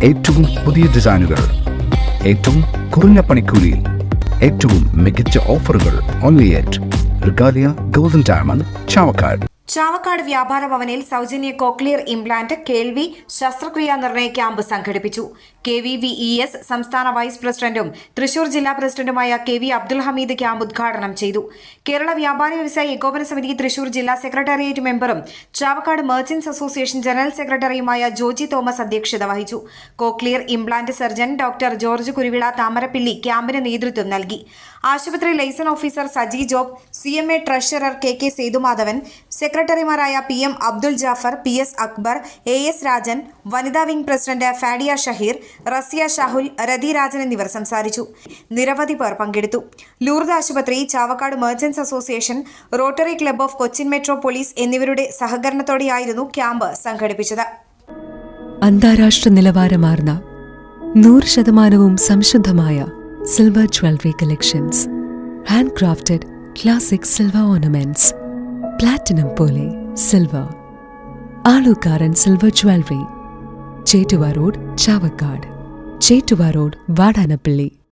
ഏറ്റവും പുതിയ ഡിസൈനുകൾ, ഏറ്റവും കുറഞ്ഞ പണിക്കൂലിയിൽ, ഏറ്റവും മികച്ച ഓഫറുകൾ. Only at Regalia golden diamond, Chavakkad. Chavakkad വ്യാപാര ഭവനിൽ സൗജന്യ കോക്ലിയർ ഇംപ്ലാന്റ് കേൾവി ശസ്ത്രക്രിയാ നിർണയ ക്യാമ്പ് സംഘടിപ്പിച്ചു. KVVES സംസ്ഥാന വൈസ് പ്രസിഡന്റും തൃശൂർ ജില്ലാ പ്രസിഡന്റുമായ KV അബ്ദുൽ ഹമീദ് ക്യാമ്പ് ഉദ്ഘാടനം ചെയ്തു. കേരള വ്യാപാരി വ്യവസായി ഏകോപന സമിതി തൃശൂർ ജില്ലാ സെക്രട്ടേറിയറ്റ് മെമ്പറും ചാവക്കാട് മെർച്ചന്റ്സ് അസോസിയേഷൻ ജനറൽ സെക്രട്ടറിയുമായ ജോജി തോമസ് അധ്യക്ഷത വഹിച്ചു. Cochlear implant surgeon doctor George Kuruvila Thamarappilly ക്യാമ്പിന് നേതൃത്വം നൽകി. ആശുപത്രി liaison officer Saji Job, CMA treasurer KK Sethumadhavan, സെക്രട്ടറിമാരായ PM Abdul Jaffar, PS Akbar, AS Rajan, വനിതാ വിംഗ് പ്രസിഡന്റ് ഫാഡിയ ഷഹീർ, റസിയ ഷാഹുൽ, രതി രാജൻ എന്നിവർ സംസാരിച്ചു. നിരവധി പേർ പങ്കെടുത്തു. ലൂർദ് ആശുപത്രി, Chavakkad merchants association, rotary club of Cochin metro police എന്നിവരുടെ സഹകരണത്തോടെയായിരുന്നു ക്യാമ്പ് സംഘടിപ്പിച്ചത്. അന്താരാഷ്ട്ര നിലവാരമാർന്ന 100% സംശുദ്ധമായ silver jewellery collections, handcrafted classic silver ornaments, platinum പോലെ silver, Alukkaran silver jewellery, Chettuva road, Chavakkad, Chettuva road, Vadanappally.